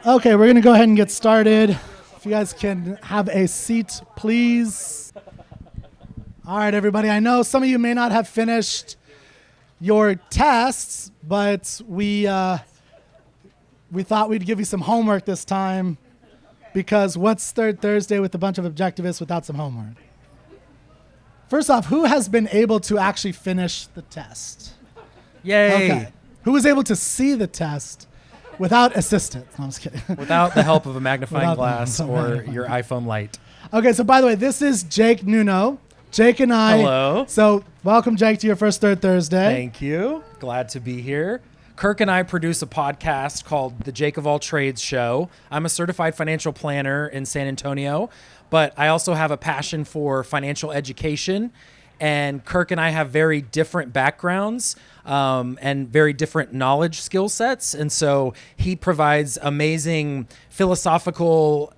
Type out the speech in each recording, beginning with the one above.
Okay, we're going to go ahead and get started. If you guys can have a seat, please. All right, everybody. I know some of you may not have finished your tests, but we thought we'd give you some homework this time because what's Third Thursday with a bunch of objectivists without some homework? First off, who has been able to actually finish the test? Yay. Okay. Who was able to see the test without assistance? No, I'm just kidding. Without the help of a magnifying glass or your iPhone light. Okay, so by the way, this is Jake Nuno. Jake and I. Hello. So welcome, Jake, to your first Third Thursday. Thank you. Glad to be here. Kirk and I produce a podcast called The Jake of All Trades Show. I'm a certified financial planner in San Antonio, but I also have a passion for financial education. And Kirk and I have very different backgrounds and very different knowledge skill sets. And so he provides amazing philosophical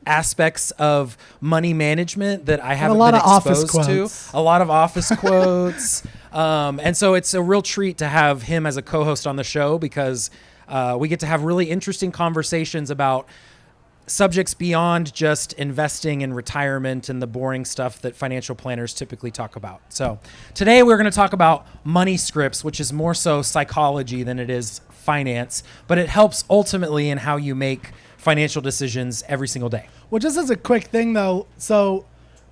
aspects of money management that I haven't been exposed to. A lot of office quotes. And so it's a real treat to have him as a co-host on the show because we get to have really interesting conversations about subjects beyond just investing and retirement and the boring stuff that financial planners typically talk about. So today we're going to talk about money scripts, which is more so psychology than it is finance, but it helps ultimately in how you make financial decisions every single day. Well, just as a quick thing though, so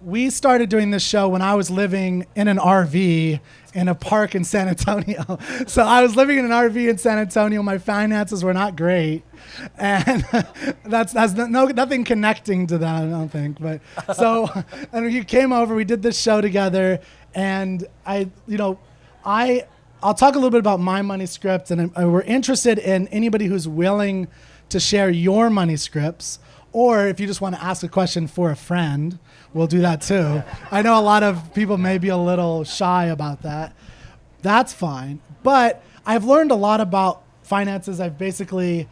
we started doing this show when I was living in an RV in a park in San Antonio. So I was living in an RV in San Antonio. My finances were not great. And that's nothing connecting to that, I don't think. But so, and you came over, we did this show together, and I'll talk a little bit about my money script, and we're interested in anybody who's willing to share your money scripts, or if you just want to ask a question for a friend, we'll do that too. I know a lot of people may be a little shy about that. That's fine. But I've learned a lot about finances. I've basically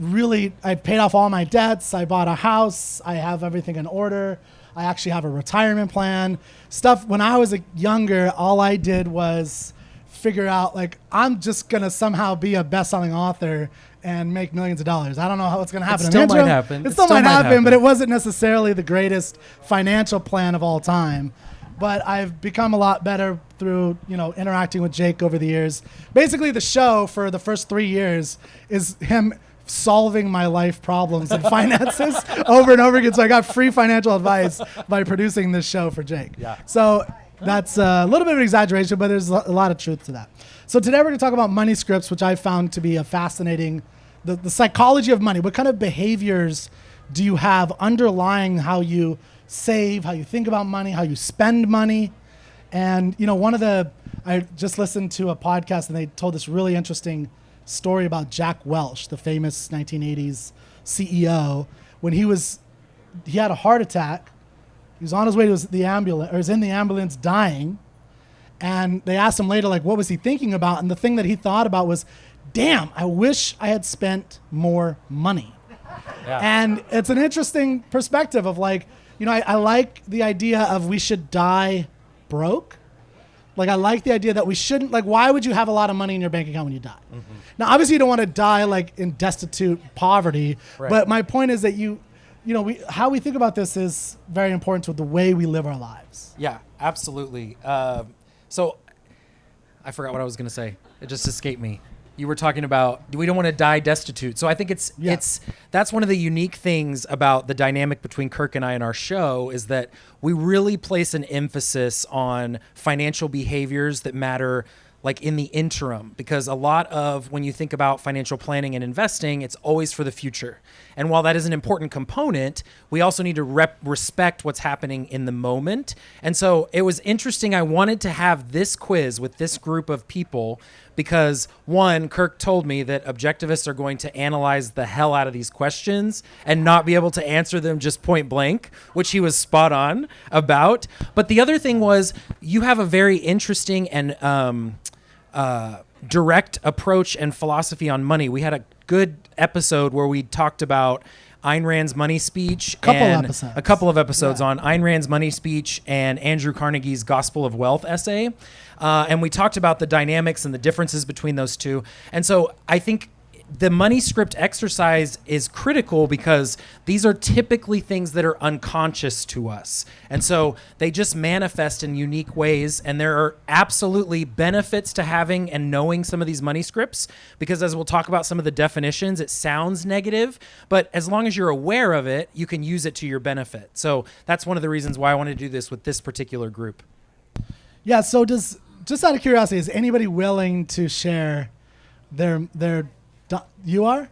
I paid off all my debts. I bought a house. I have everything in order. I actually have a retirement plan. Stuff, when I was younger, all I did was figure out, I'm just going to somehow be a best-selling author and make millions of dollars. I don't know how it's going to happen. It still might happen. It still might happen, but it wasn't necessarily the greatest financial plan of all time. But I've become a lot better through, interacting with Jake over the years. Basically, the show for the first 3 years is him solving my life problems and finances over and over again. So I got free financial advice by producing this show for Jake. Yeah. So that's a little bit of an exaggeration, but there's a lot of truth to that. So today we're going to talk about money scripts, which I found to be a fascinating, the psychology of money. What kind of behaviors do you have underlying how you save, how you think about money, how you spend money? And, I just listened to a podcast and they told this really interesting story about Jack Welch, the famous 1980s CEO. When he had a heart attack. He was on his way to the ambulance, or was in the ambulance dying. And they asked him later, what was he thinking about? And the thing that he thought about was, damn, I wish I had spent more money. Yeah. And it's an interesting perspective of I like the idea of we should die broke. I like the idea that we shouldn't, why would you have a lot of money in your bank account when you die? Mm-hmm. Now, obviously you don't want to die in destitute poverty, right. But my point is that how we think about this is very important to the way we live our lives. Yeah, absolutely. So I forgot what I was going to say. It just escaped me. You were talking about we don't want to die destitute. So I think that's one of the unique things about the dynamic between Kirk and I in our show is that we really place an emphasis on financial behaviors that matter in the interim, because a lot of when you think about financial planning and investing, it's always for the future. And while that is an important component, we also need to respect what's happening in the moment. And so it was interesting. I wanted to have this quiz with this group of people because, one, Kirk told me that objectivists are going to analyze the hell out of these questions and not be able to answer them just point blank, which he was spot on about. But the other thing was you have a very interesting and direct approach and philosophy on money. We had a good episode where we talked about Ayn Rand's money speech. A couple of episodes on Ayn Rand's money speech and Andrew Carnegie's Gospel of Wealth essay. And we talked about the dynamics and the differences between those two. And so I think the money script exercise is critical because these are typically things that are unconscious to us. And so they just manifest in unique ways. And there are absolutely benefits to having and knowing some of these money scripts, because as we'll talk about some of the definitions, it sounds negative, but as long as you're aware of it, you can use it to your benefit. So that's one of the reasons why I wanted to do this with this particular group. Yeah. So just out of curiosity, is anybody willing to share their you are?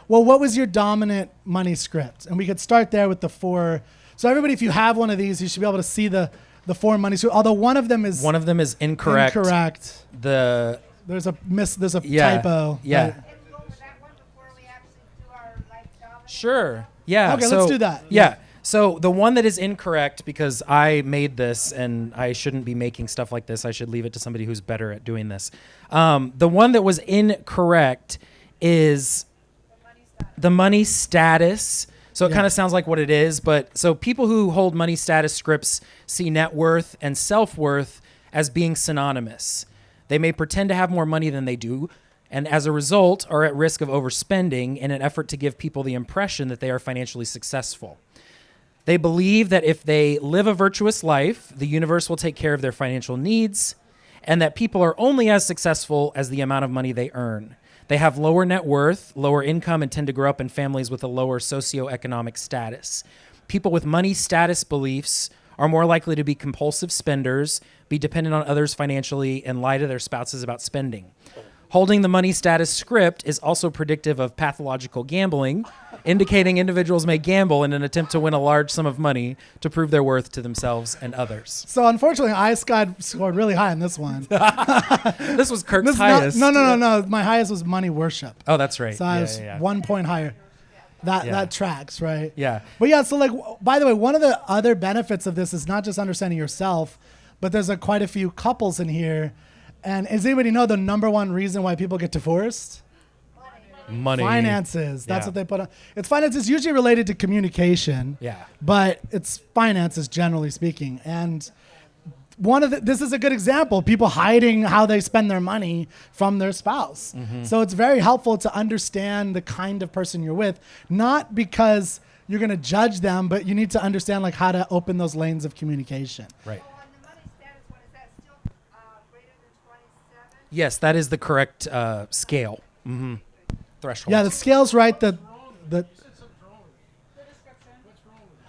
Well, what was your dominant money script? And we could start there with the 4. So everybody, if you have one of these, you should be able to see the 4 money scripts. Although one of them is incorrect. Incorrect. There's a typo. Yeah. Right? Sure. Yeah. Okay, let's do that. Yeah. So the one that is incorrect, because I made this and I shouldn't be making stuff like this. I should leave it to somebody who's better at doing this. The one that was incorrect is the money status. So it kind of sounds like what it is, but so people who hold money status scripts see net worth and self-worth as being synonymous. They may pretend to have more money than they do, and as a result are at risk of overspending in an effort to give people the impression that they are financially successful. They believe that if they live a virtuous life, the universe will take care of their financial needs, and that people are only as successful as the amount of money they earn. They have lower net worth, lower income, and tend to grow up in families with a lower socioeconomic status. People with money status beliefs are more likely to be compulsive spenders, be dependent on others financially, and lie to their spouses about spending. Holding the money status script is also predictive of pathological gambling, indicating individuals may gamble in an attempt to win a large sum of money to prove their worth to themselves and others. So unfortunately, I scored really high on this one. This was Kirk's highest. No. My highest was money worship. Oh, that's right. So I was 1 point higher. That tracks, right? Yeah. But yeah, so like, by the way, one of the other benefits of this is not just understanding yourself, but there's quite a few couples in here. And does anybody know the number one reason why people get divorced? Money. Finances. That's what they put on. It's finances usually related to communication. Yeah. But it's finances generally speaking. And this is a good example. People hiding how they spend their money from their spouse. Mm-hmm. So it's very helpful to understand the kind of person you're with, not because you're going to judge them, but you need to understand how to open those lanes of communication. Right. Yes, that is the correct scale. Mm-hmm. Threshold. Yeah, the scale's right.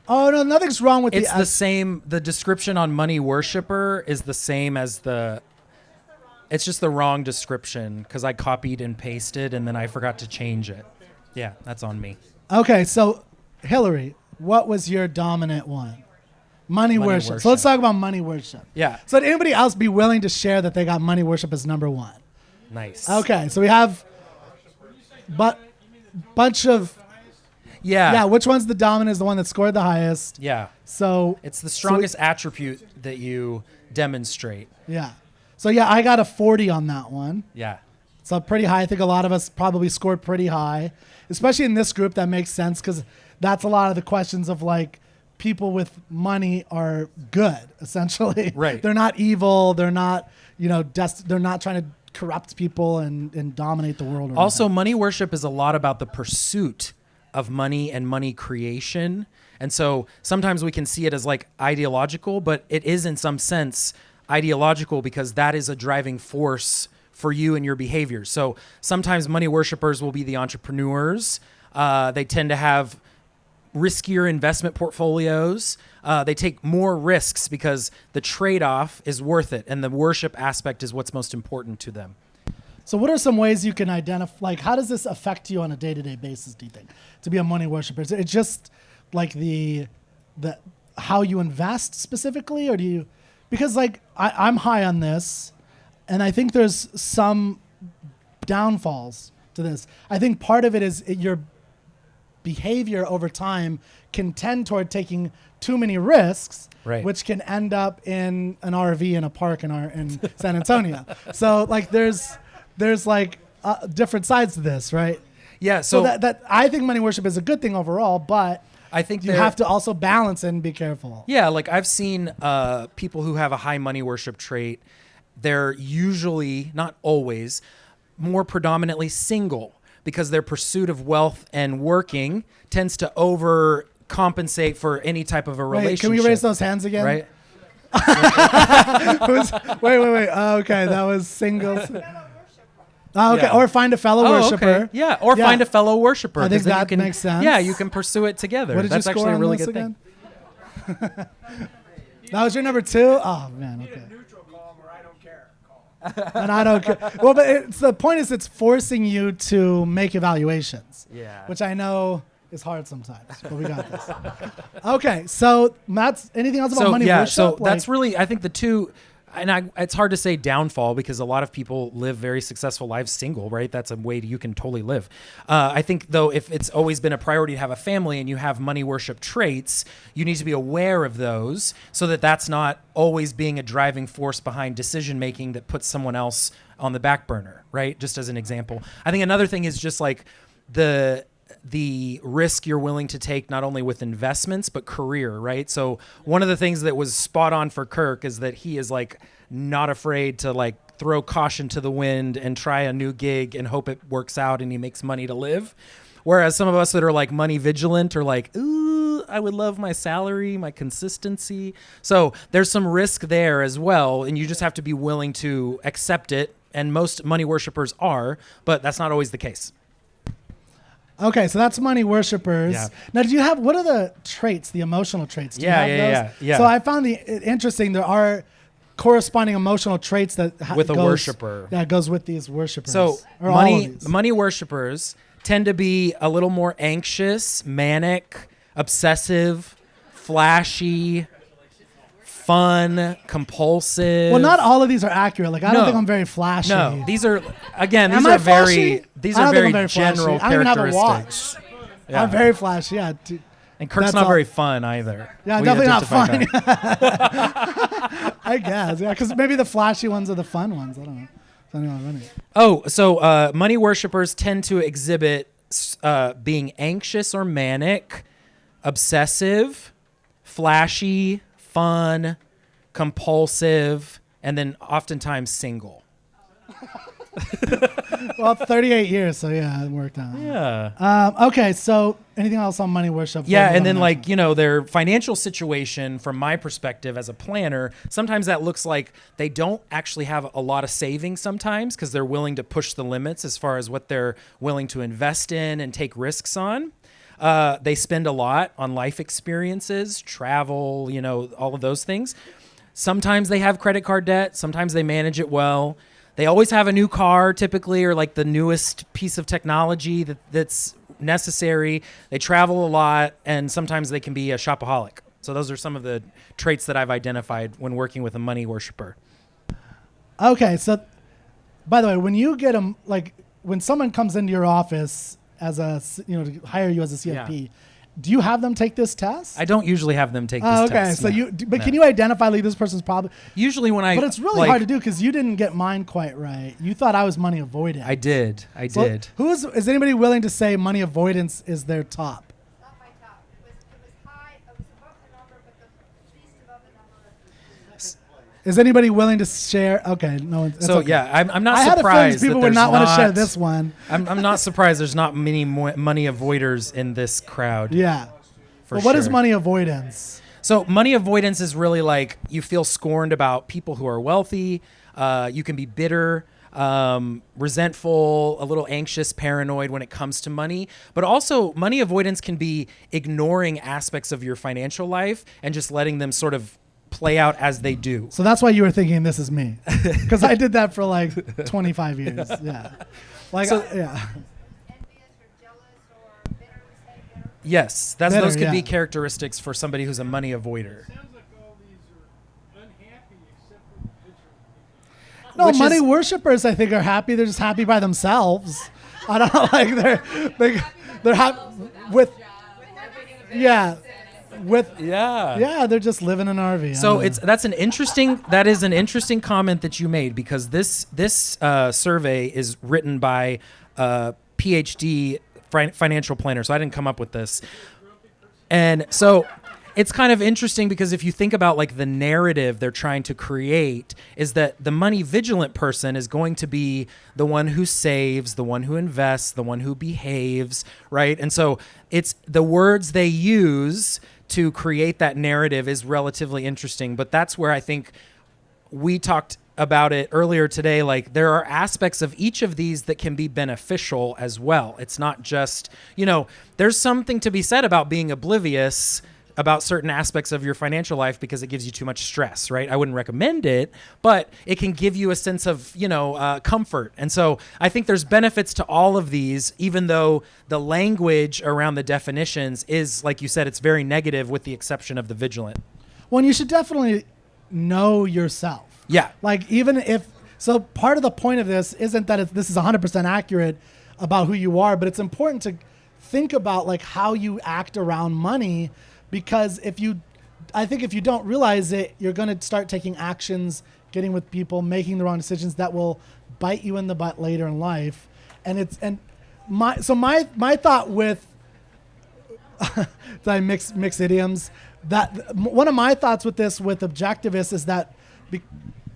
Oh no, nothing's wrong with it's the same. The description on money worshiper is the same as it's just the wrong description because I copied and pasted and then I forgot to change it. Yeah, that's on me. Okay, so Hillary, what was your dominant one? Money worship. So let's talk about money worship. Yeah. So would anybody else be willing to share that they got money worship as number 1? Nice. Okay, so we have bunch of... Yeah, which one's the dominant is the one that scored the highest. Yeah. So... It's the strongest attribute that you demonstrate. Yeah. So yeah, I got a 40 on that one. Yeah. So pretty high. I think a lot of us probably scored pretty high. Especially in this group, that makes sense because that's a lot of the questions of people with money are good, essentially. Right. They're not evil. They're not, they're not trying to corrupt people and dominate the world. Also, money worship is a lot about the pursuit of money and money creation. And so sometimes we can see it as ideological, but it is in some sense ideological because that is a driving force for you and your behavior. So sometimes money worshipers will be the entrepreneurs. They tend to have riskier investment portfolios. They take more risks because the trade-off is worth it, and the worship aspect is what's most important to them. So what are some ways you can identify, how does this affect you on a day-to-day basis, do you think, to be a money worshiper? Is it just the how you invest specifically, or do you, because I'm high on this, and I think there's some downfalls to this. I think part of it is your behavior over time can tend toward taking too many risks, right, which can end up in an RV in a park in San Antonio. So there's different sides to this, right? Yeah. So that I think money worship is a good thing overall, but I think you have to also balance it and be careful. Yeah, I've seen people who have a high money worship trait. They're usually, not always, more predominantly single because their pursuit of wealth and working tends to overcompensate for any type of a relationship. Can we raise those hands again? Right? Wait. Okay, that was singles. Oh, okay, or find a fellow worshiper. Okay. Yeah, or find a fellow worshiper. I think that makes sense. Yeah, you can pursue it together. What did That's you score actually a on really this good again? thing. That was your number 2? Oh, man, okay. Neutral column or I don't care column. And I don't care. Well, but the point is it's forcing you to make evaluations. Yeah. Which I know is hard sometimes, but we got this. Okay, so that's anything else about money worship? So that's really, I think the two, and it's hard to say downfall because a lot of people live very successful lives single, right? That's a way you can totally live. I think, though, if it's always been a priority to have a family and you have money worship traits, you need to be aware of those so that that's not always being a driving force behind decision making that puts someone else on the back burner, right? Just as an example. I think another thing is just like the risk you're willing to take, not only with investments, but career, right? So one of the things that was spot on for Kirk is that he is like not afraid to like throw caution to the wind and try a new gig and hope it works out and he makes money to live. Whereas some of us that are like money vigilant are like, ooh, I would love my salary, my consistency. So there's some risk there as well. And you just have to be willing to accept it. And most money worshipers are, but that's not always the case. Okay, so that's money worshipers. Yeah. Now, what are the traits, the emotional traits? Do you have those? Yeah. So I found it interesting. There are corresponding emotional traits that with a worshiper. That goes with these worshipers. So or all of these. money worshipers tend to be a little more anxious, manic, obsessive, flashy, fun, compulsive. Well, not all of these are accurate. Like I don't think I'm very flashy. No, these are again. Am These I are very. flashy? These I are don't think very I'm flashy. general I don't even have a characteristics. watch. Yeah. I'm very flashy. Yeah. And Kirk's That's not all. very fun either. Yeah, We definitely not identify fun. that. I guess. Yeah, because maybe the flashy ones are the fun ones. I don't know. So money worshipers tend to exhibit being anxious or manic, obsessive, flashy, fun, compulsive, and then oftentimes single. Well, 38 years, so yeah, it worked out. Yeah. Okay, so anything else on money worship? Yeah, and then like, their financial situation from my perspective as a planner, sometimes that looks like they don't actually have a lot of savings sometimes because they're willing to push the limits as far as what they're willing to invest in and take risks on. They spend a lot on life experiences, travel, all of those things. Sometimes they have credit card debt. Sometimes they manage it well. They always have a new car typically, or like the newest piece of technology that's necessary. They travel a lot, and sometimes they can be a shopaholic. So those are some of the traits that I've identified when working with a money worshiper. Okay, so by the way, when you get them, like when someone comes into your office as to hire you as a CFP, do you have them take this test? I don't usually have them take this okay, test. so can you identify like this person's probably? Usually when But it's really hard to do because you didn't get mine quite right. You thought I was money avoidant. I did. So is anybody willing to say money avoidance is their top? Not my top. It was high. It was above the number, but the least above the number. Is anybody willing to share? Okay, no one. So okay. I'm not I had a feeling surprised people that would there's not want to share this one. I'm not surprised there's not many money avoiders in this crowd. Yeah. For But what is sure. money avoidance? So money avoidance is really like you feel scorned about people who are wealthy. You can be bitter, resentful, a little anxious, paranoid when it comes to money. But also money avoidance can be ignoring aspects of your financial life and just letting them sort of play out as they do. So that's why you were thinking this is me, because I did that for like 25 years. Yeah. Like yeah. Envious or jealous or bitter, say bitter. Yes, Bitter, those could be yeah. characteristics for somebody who's a money avoider. Sounds like all these are unhappy except for the vigilant. No, Which money is- worshippers I think are happy. They're just happy by themselves. I don't know, like they're happy with they're just living in an RV. So that is an interesting comment that you made because this survey is written by a PhD financial planner. So I didn't come up with this. And so it's kind of interesting because if you think about like the narrative they're trying to create is that the money vigilant person is going to be the one who saves, the one who invests, the one who behaves, right? And so it's the words they use to create that narrative is relatively interesting. But that's where I think we talked about it earlier today. Like there are aspects of each of these that can be beneficial as well. It's not just, there's something to be said about being oblivious about certain aspects of your financial life because it gives you too much stress, right? I wouldn't recommend it, but it can give you a sense of, comfort. And so I think there's benefits to all of these, even though the language around the definitions is, like you said, it's very negative with the exception of the vigilant. Well, you should definitely know yourself. Yeah. Like even if, so part of the point of this isn't that this is 100% accurate about who you are, but it's important to think about like how you act around money, because I think if you don't realize it, you're going to start taking actions, getting with people, making the wrong decisions that will bite you in the butt later in life. And my thought with, I mix idioms, that one of my thoughts with this, with objectivists, is that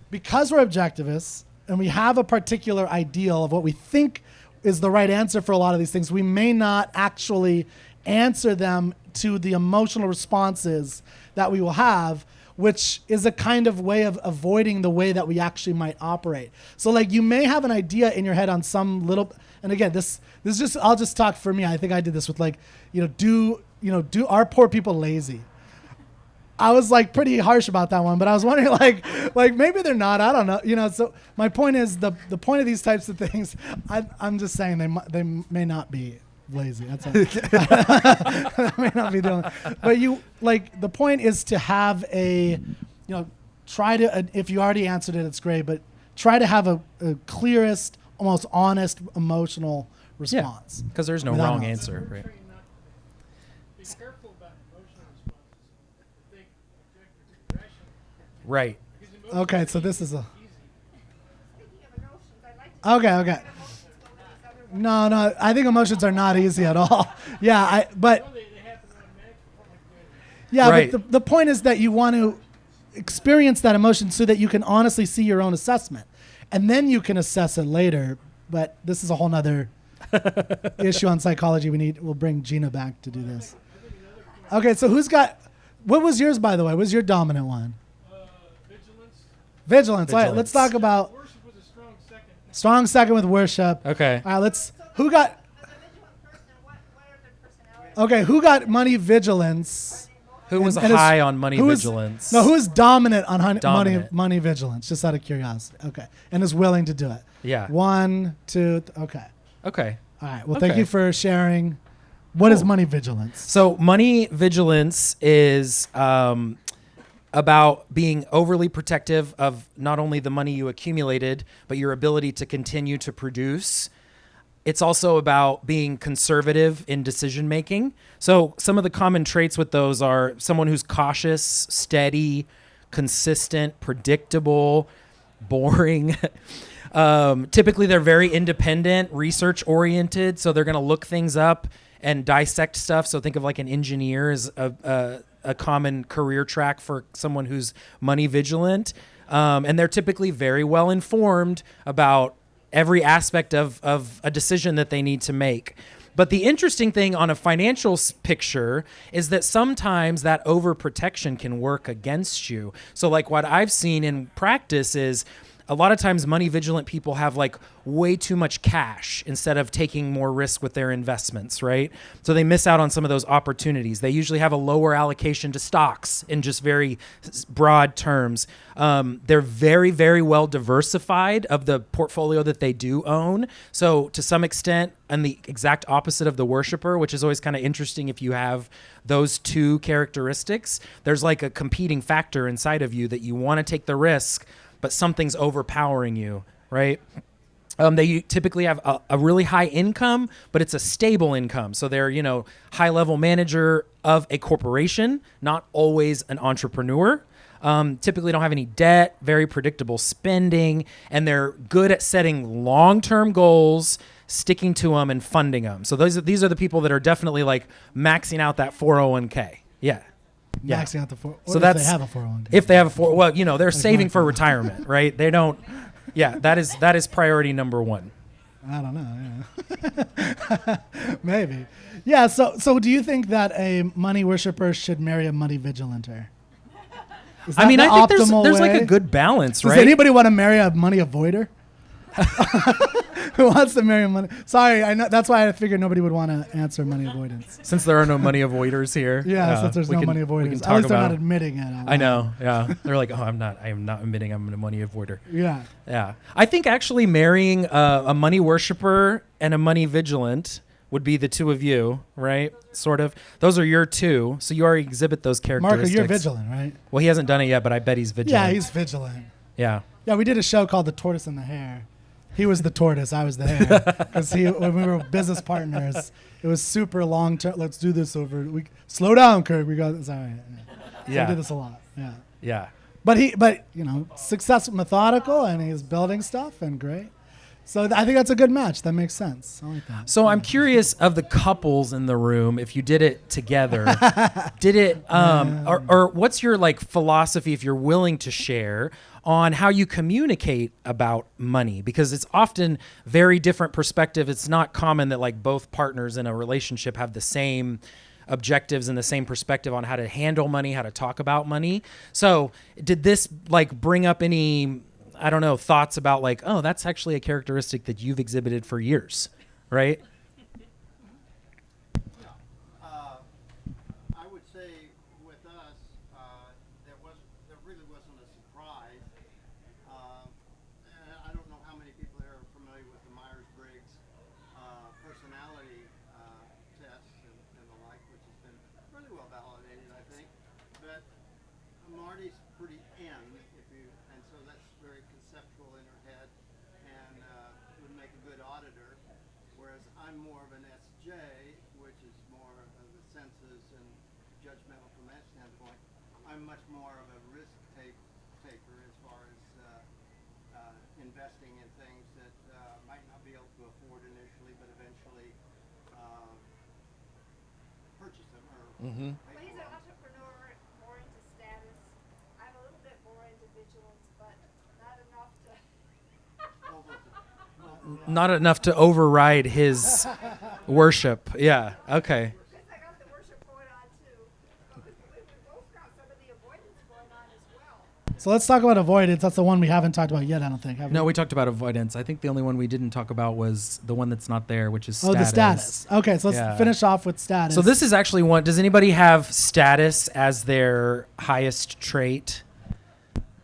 because we're objectivists and we have a particular ideal of what we think is the right answer for a lot of these things, we may not actually answer them to the emotional responses that we will have, which is a kind of way of avoiding the way that we actually might operate. So like you may have an idea in your head on some little, and again, this is just, I'll just talk for me. I think I did this with like, do are poor people lazy? I was like pretty harsh about that one, but I was wondering like maybe they're not. I don't know. So my point is the point of these types of things. I'm just saying they may not be lazy. That's all. That may not be doing. But the point is to have try to. If you already answered it, it's great. But try to have a clearest, almost honest, emotional response. Because there's no wrong answer, right? Be careful about emotional responses. Think objective aggression. Right. Okay, so this is a. Speaking of emotions, I'd like to Okay. emotions go with these other ones. No, I think emotions are not easy at all. Yeah, but They happen automatically. yeah, Right. but the point is that you want to experience that emotion so that you can honestly see your own assessment, and then you can assess it later. But this is a whole nother issue on psychology. We'll bring Gina back to do this. Okay, so what was yours, by the way? What was your dominant one? Vigilance. All right, let's talk about Worship was a strong second. strong second with worship. Okay. All right, who got, As a vigilant person, what are their personalities? okay, who got money vigilance? Who was And high on money who is- vigilance? No, who is dominant on Dominant. money vigilance, just out of curiosity. Okay, and is willing to do it. Yeah. 1, 2, okay. Okay. All right, well, thank Okay. you for sharing. What is Cool. money vigilance? So money vigilance is about being overly protective of not only the money you accumulated, but your ability to continue to produce. It's also about being conservative in decision making. So some of the common traits with those are someone who's cautious, steady, consistent, predictable, boring. Typically, they're very independent, research oriented. So they're going to look things up and dissect stuff. So think of like an engineer as a common career track for someone who's money vigilant. And they're typically very well informed about every aspect of a decision that they need to make. But the interesting thing on a financial picture is that sometimes that overprotection can work against you. So like what I've seen in practice is a lot of times money vigilant people have like way too much cash instead of taking more risk with their investments, right? So they miss out on some of those opportunities. They usually have a lower allocation to stocks in just very broad terms. They're very, very well diversified of the portfolio that they do own. So to some extent, and the exact opposite of the worshiper, which is always kind of interesting if you have those two characteristics, there's like a competing factor inside of you that you want to take the risk, but something's overpowering you, right? They typically have a really high income, but it's a stable income. So they're, high level manager of a corporation, not always an entrepreneur. Typically don't have any debt, very predictable spending, and they're good at setting long-term goals, sticking to them and funding them. So these are the people that are definitely like maxing out that 401k. Yeah. Yeah. maxing out the four. So If that's they have a 401k. if they have a well, they're saving for mine. retirement, right? They don't. Yeah, that is priority number one. I don't know. Yeah. Maybe. Yeah. So do you think that a money worshiper should marry a money vigilanter? Is I that mean, the I think there's optimal like way? a good balance, Does right? anybody want to marry a money avoider? Who wants to marry a money? Sorry, I know that's why I figured nobody would want to answer money avoidance. Since there are no money avoiders here. Yeah, since there's we no can- money we can avoiders. At talk least they're about not it. admitting it. I know. Yeah, they're like, oh, I am not admitting I'm a money avoider. Yeah. Yeah, I think actually marrying a money worshiper and a money vigilant would be the two of you, right? Sort of. Those are your two, so you already exhibit those characteristics. Marco, you're vigilant, right? Well, he hasn't done it yet, but I bet he's vigilant. Yeah, he's vigilant. Yeah. Yeah, we did a show called The Tortoise and the Hare. He was the tortoise, I was the hare. Because when we were business partners, it was super long term. Let's do this over. Slow down, Kirk. We got this. All right. So Yeah. we did this a lot. Yeah. Yeah. But success, methodical, and he's building stuff and great. So I think that's a good match. That makes sense. I like that. So I'm curious of the couples in the room, if you did it together, did it, or what's your like philosophy, if you're willing to share, on how you communicate about money? Because it's often very different perspective. It's not common that like both partners in a relationship have the same objectives and the same perspective on how to handle money, how to talk about money. So did this like bring up any, I don't know, thoughts about like, oh, that's actually a characteristic that you've exhibited for years, right? I would say with us, there really wasn't a surprise. And I don't know how many people here are familiar with the Myers-Briggs personality tests and the like, which has been really well validated, I think. But Marty's pretty N, and so that's very conceptual in her head, and would make a good auditor. Whereas I'm more of an SJ, which is more of the senses and judgmental from that standpoint. I'm much more of a risk taker as far as investing in things that might not be able to afford initially, but eventually purchase them or Mm-hmm. pay Well, he's for an them. entrepreneur, more into status. I'm a little bit more into vigilance, but not enough to. Not enough to override his worship. Yeah. Okay. Because I got the worship going on too. But we both got some of the avoidance going on as well. So let's talk about avoidance. That's the one we haven't talked about yet, I don't think. Have No, we talked about avoidance. I think the only one we didn't talk about was the one that's not there, which is status. the status. Okay, so let's Yeah. finish off with status. So this is actually one. Does anybody have status as their highest trait?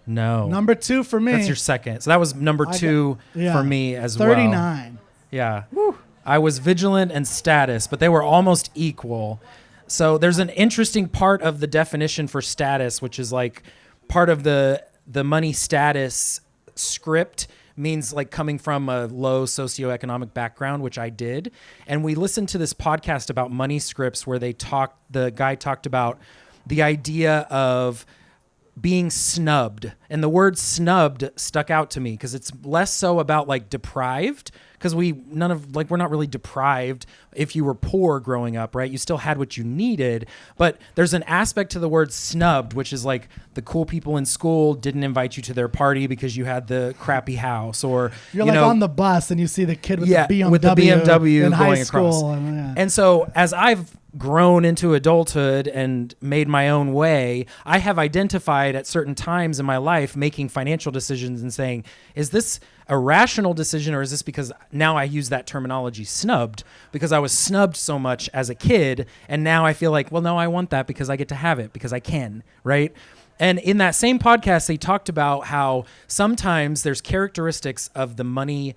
No. number 2 for me. That's your second. So that was number I got- 2 yeah. for me as 39. well. Yeah. I was vigilant and status, but they were almost equal. So there's an interesting part of the definition for status, which is like part of the money status script means like coming from a low socioeconomic background, which I did. And we listened to this podcast about money scripts where the guy talked about the idea of being snubbed, and the word snubbed stuck out to me because it's less so about like deprived, because we're not really deprived if you were poor growing up, right? You still had what you needed, but there's an aspect to the word snubbed, which is like the cool people in school didn't invite you to their party because you had the crappy house, or You're like on the bus and you see the kid with yeah, the BMW, with the BMW in high going school. across. And, yeah. And so as I've grown into adulthood and made my own way, I have identified at certain times in my life making financial decisions and saying, is this a rational decision, or is this because now I use that terminology snubbed because I was snubbed so much as a kid, and now I feel like, well, no, I want that because I get to have it because I can, right? And in that same podcast, they talked about how sometimes there's characteristics of the money,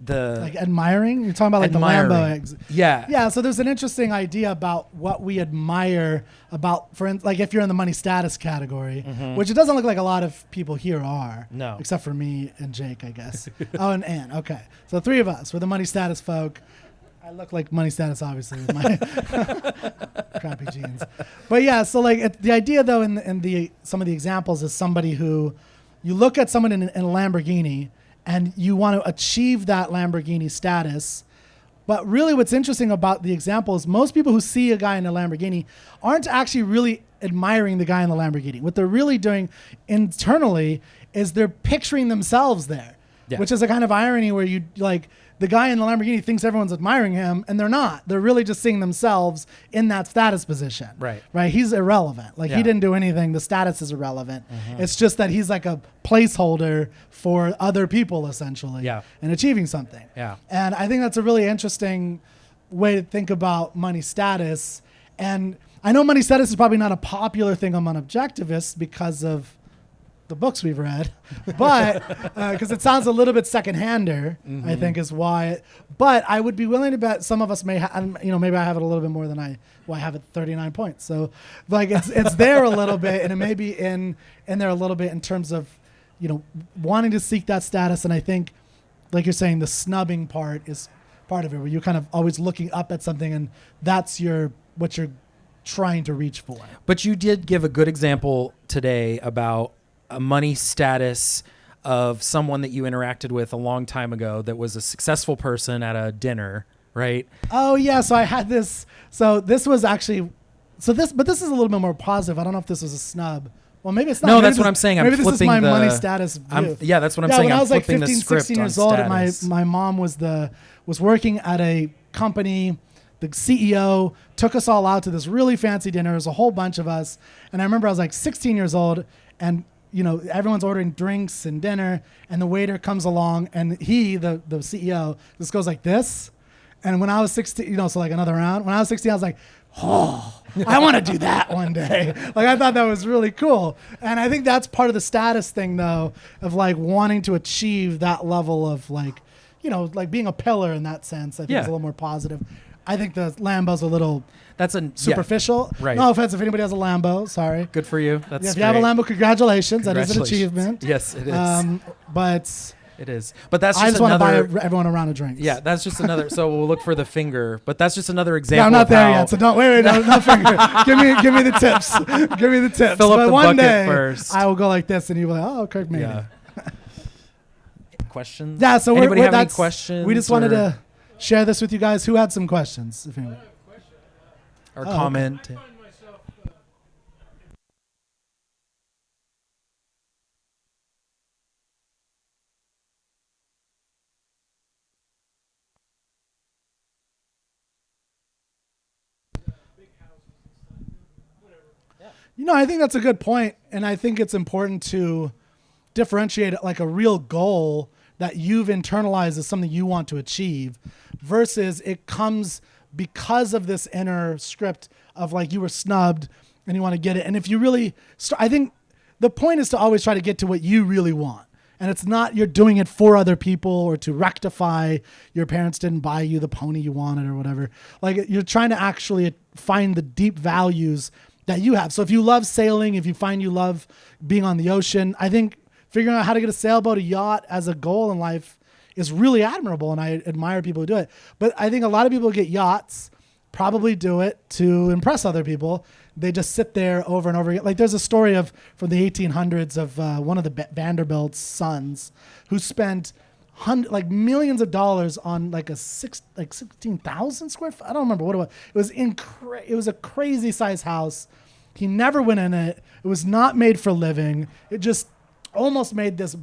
like admiring? You're talking about like Admiring. the Lambo. Yeah. Yeah, so there's an interesting idea about what we admire about, like if you're in the money status category, which it doesn't look like a lot of people here are. No. Except for me and Jake, I guess. Oh, and Ann. Okay. So the three of us, we're the money status folk. I look like money status, obviously, with my crappy jeans. But yeah, so like the idea though in the some of the examples is somebody who, you look at someone in a Lamborghini and you want to achieve that Lamborghini status But really what's interesting about the example is most people who see a guy in a Lamborghini aren't actually really admiring the guy in the Lamborghini. What they're really doing internally is they're picturing themselves there, which is a kind of irony where you like the guy in the Lamborghini thinks everyone's admiring him, and they're not. They're really just seeing themselves in that status position. Right. He's irrelevant. Like he didn't do anything. The status is irrelevant. It's just that he's like a placeholder for other people essentially. And achieving something. And I think that's a really interesting way to think about money status. And I know money status is probably not a popular thing among objectivists because of the books we've read, but because it sounds a little bit second-hander, I think is why. But I would be willing to bet some of us may, maybe I have it a little bit more than I have it 39 points. So like it's there a little bit, and it may be in there a little bit in terms of, wanting to seek that status. And I think, like you're saying, the snubbing part is part of it, where you're kind of always looking up at something, and that's what you're trying to reach for. But you did give a good example today about a money status of someone that you interacted with a long time ago that was a successful person at a dinner, right? Oh yeah. So I had this. So this was actually. But this is a little bit more positive. I don't know if this was a snub. Well, maybe it's not. No, maybe that's what I'm saying. Maybe I'm this is flipping my the money status view. Yeah, that's what I'm saying. When I I'm was like flipping 15, the script 16 on years old, status. my mom was working at a company. The CEO took us all out to this really fancy dinner. There was a whole bunch of us. And I remember I was like 16 years old, and everyone's ordering drinks and dinner, and the waiter comes along, and he, the CEO, just goes like this. And when I was 16, so like another round, when I was 16, I was like, oh, I want to do that one day. Like I thought that was really cool. And I think that's part of the status thing though, of like wanting to achieve that level of like, like being a pillar in that sense. I think it's a little more positive. I think the Lambo's a little superficial. Right. No offense if anybody has a Lambo. Sorry. Good for you. That's if you have a Lambo, congratulations. That is an Congratulations. achievement. Yes, it is. But it is. But that's just I just want to buy another. everyone a round of drinks. Yeah, that's just another. So we'll look for the finger. But that's just another example. Yeah, I'm not of there how yet. So don't wait. No, not finger. give me the tips. Give me the tips. Fill up but the one bucket day first. I will go like this, and you'll be like, "Oh, Kirk made it." Questions? Yeah. So anybody have any that's, questions? we just wanted to share this with you guys. Who had some questions? If anyone. Or comment. I find myself big houses and stuff, whatever. I think that's a good point, and I think it's important to differentiate it like a real goal that you've internalized as something you want to achieve versus it comes because of this inner script of like you were snubbed and you want to get it. And if you really I think the point is to always try to get to what you really want. And it's not you're doing it for other people or to rectify your parents didn't buy you the pony you wanted or whatever. Like you're trying to actually find the deep values that you have. So if you love sailing, if you find you love being on the ocean, I think figuring out how to get a sailboat, a yacht as a goal in life is really admirable, and I admire people who do it. But I think a lot of people who get yachts probably do it to impress other people. They just sit there over and over again. Like there's a story from the 1800s of one of the Vanderbilt's sons who spent millions of dollars on like 16,000 square feet. I don't remember what it was. It was a crazy size house. He never went in it. It was not made for living. It just almost made this,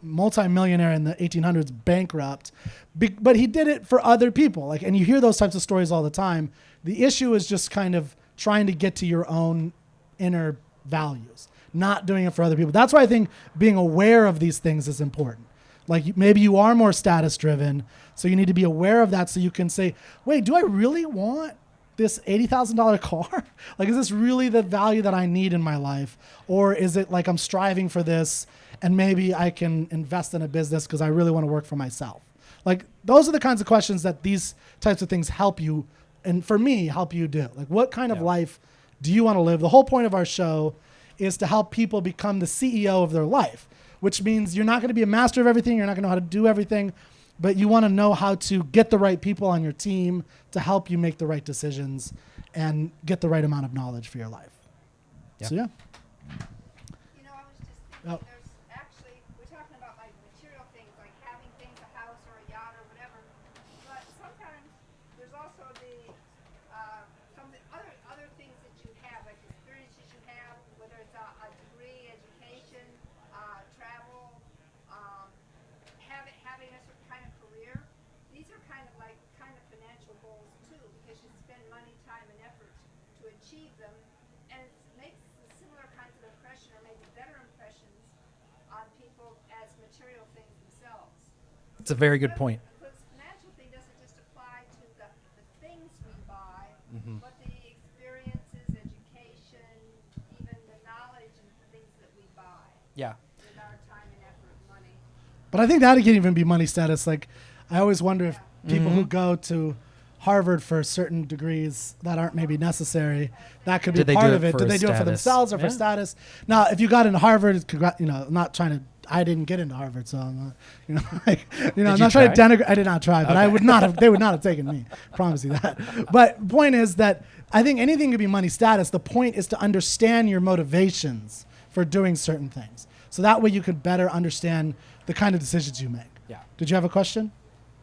multi-millionaire in the 1800s bankrupt, but he did it for other people. And you hear those types of stories all the time. The issue is just kind of trying to get to your own inner values, not doing it for other people. That's why I think being aware of these things is important. Like maybe you are more status driven, so you need to be aware of that so you can say, wait, do I really want this $80,000 car? Like, is this really the value that I need in my life? Or is it like I'm striving for this and maybe I can invest in a business because I really want to work for myself? Like, those are the kinds of questions that these types of things help you, and for me, help you do. Like, what kind of life do you want to live? The whole point of our show is to help people become the CEO of their life, which means you're not going to be a master of everything. You're not going to know how to do everything. But you want to know how to get the right people on your team to help you make the right decisions and get the right amount of knowledge for your life. Yeah. So, yeah. I was just thinking, there's actually, we're talking about like material things, like having things, a house or a yacht or whatever. But sometimes to achieve them, and it makes similar kinds of impression, or maybe better impressions, on people as material things themselves. It's a very good point. Because financial thing doesn't just apply to the things we buy, but the experiences, education, even the knowledge and things that we buy Yeah. with our time and effort and money. But I think that can even be money status. Like, I always wonder if people who go to Harvard for certain degrees that aren't maybe necessary, that could be Did they part do of it it. for Did they do it for status? themselves or for Yeah. status? Now, if you got into Harvard, I'm not trying to. I didn't get into Harvard, so I'm not, I'm you not trying to try? denigrate. I did not try, but I would not have. They would not have taken me. Promise you that. But point is that I think anything could be money status. The point is to understand your motivations for doing certain things, so that way you could better understand the kind of decisions you make. Yeah. Did you have a question?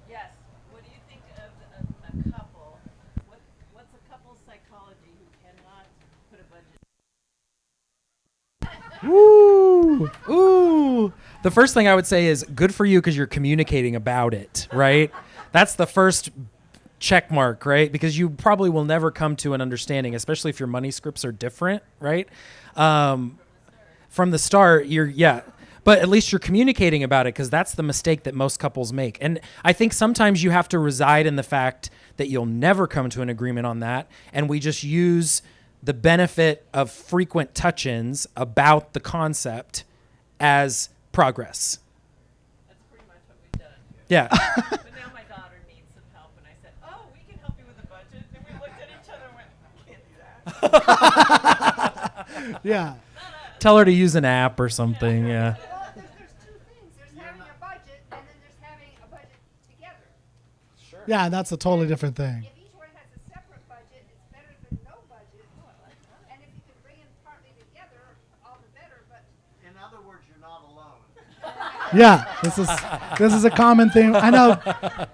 Yes. What do you think of a couple? What's a couple's psychology who cannot put a budget? Woo! Ooh. The first thing I would say is good for you because you're communicating about it, right? That's the first check mark, right? Because you probably will never come to an understanding, especially if your money scripts are different, right? From the start, but at least you're communicating about it, because that's the mistake that most couples make. And I think sometimes you have to reside in the fact that you'll never come to an agreement on that, and we just use the benefit of frequent touch-ins about the concept as progress. That's pretty much what we've done here. Yeah. But now my daughter needs some help, and I said, "Oh, we can help you with the budget." And we looked at each other and went, "We can't do that." Yeah. Tell her to use an app or something, yeah. Well, there's two things. There's having a budget, and then there's having a budget together. Yeah, that's a totally different thing. If each one has a separate budget, it's better than no budget. And if you can bring them partly together, all the better. But In other words, you're not alone. Yeah, this is a common thing. I know,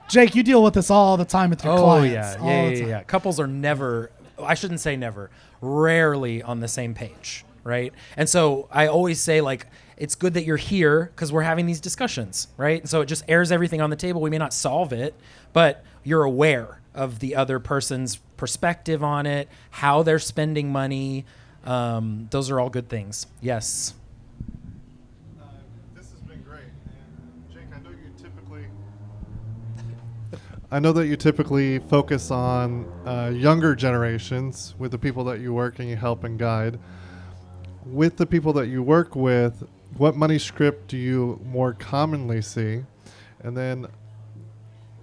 Jake, you deal with this all the time with your clients. all the time. Yeah. Couples are never, I shouldn't say never, rarely on the same page, right? And so I always say, like, it's good that you're here because we're having these discussions, right? So it just airs everything on the table. We may not solve it, but you're aware of the other person's perspective on it, how they're spending money. Those are all good things. Yes. This has been great. And Jake, I know that you typically focus on younger generations with the people that you work and you help and guide. With the people that you work with, what money script do you more commonly see? And then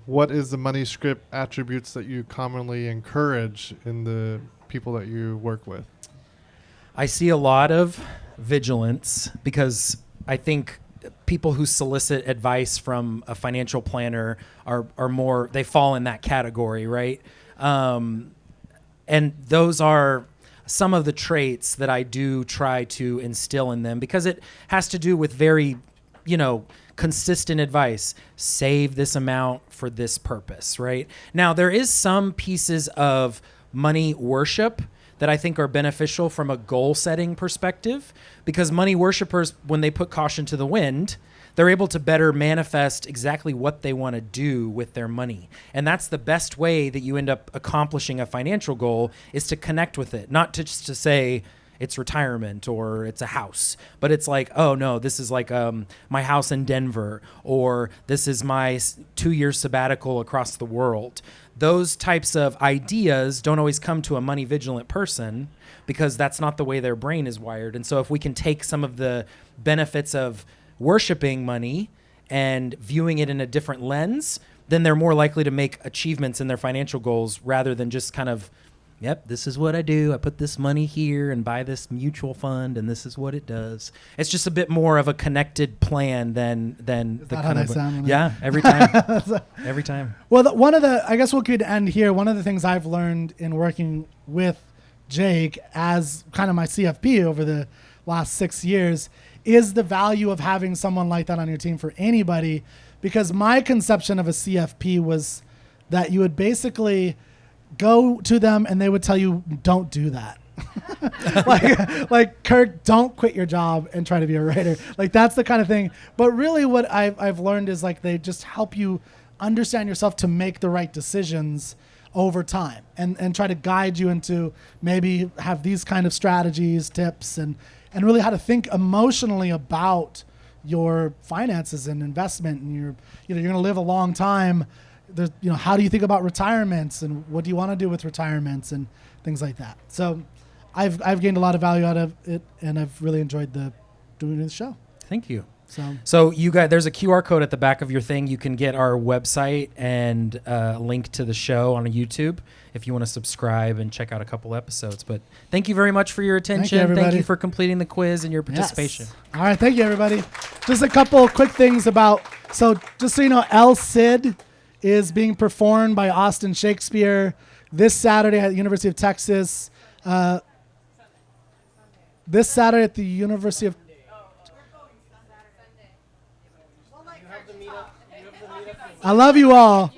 what is the money script attributes that you commonly encourage in the people that you work with? I see a lot of vigilance because I think people who solicit advice from a financial planner are more, they fall in that category, right? And those are some of the traits that I do try to instill in them because it has to do with very, consistent advice. Save this amount for this purpose, right? Now, there is some pieces of money worship that I think are beneficial from a goal setting perspective because money worshipers, when they put caution to the wind, they're able to better manifest exactly what they want to do with their money. And that's the best way that you end up accomplishing a financial goal is to connect with it, not to just to say it's retirement or it's a house, but it's like, oh no, this is like my house in Denver, or this is my 2-year sabbatical across the world. Those types of ideas don't always come to a money vigilant person because that's not the way their brain is wired. And so if we can take some of the benefits of worshiping money and viewing it in a different lens, then they're more likely to make achievements in their financial goals rather than just kind of, yep, this is what I do. I put this money here and buy this mutual fund, and this is what it does. It's just a bit more of a connected plan than Is the that how they sound? Yeah, every time. Every time. Well, I guess we could end here. One of the things I've learned in working with Jake as kind of my CFP over the last 6 years is the value of having someone like that on your team for anybody, because my conception of a CFP was that you would basically go to them and they would tell you, don't do that. like Kirk, don't quit your job and try to be a writer. Like that's the kind of thing. But really what I've learned is like they just help you understand yourself to make the right decisions over time, and try to guide you into maybe have these kind of strategies, tips, and really how to think emotionally about your finances and investment. And you're going to live a long time. There's, how do you think about retirements, and what do you want to do with retirements and things like that. So I've gained a lot of value out of it, and I've really enjoyed doing the show. Thank you. So you guys, there's a QR code at the back of your thing. You can get our website and a link to the show on YouTube if you want to subscribe and check out a couple episodes. But thank you very much for your attention. everybody. Thank you for completing the quiz and your participation. Yes. All right, thank you, everybody. Just a couple of quick things just so you know, El Cid is being performed by Austin Shakespeare this Saturday at the University of Texas. This Saturday at the University of... I love you all.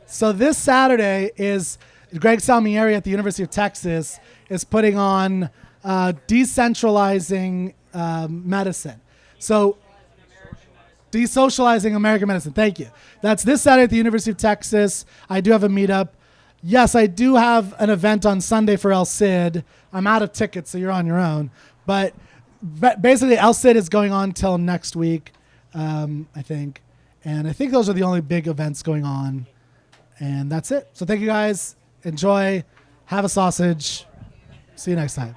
So this Saturday is Greg Salmieri at the University of Texas is putting on decentralizing medicine. So desocializing American medicine. Thank you. That's this Saturday at the University of Texas. I do have a meetup. Yes, I do have an event on Sunday for El Cid. I'm out of tickets, so you're on your own. But basically, El Cid is going on till next week, I think. And I think those are the only big events going on. And that's it. So thank you guys. Enjoy. Have a sausage. See you next time.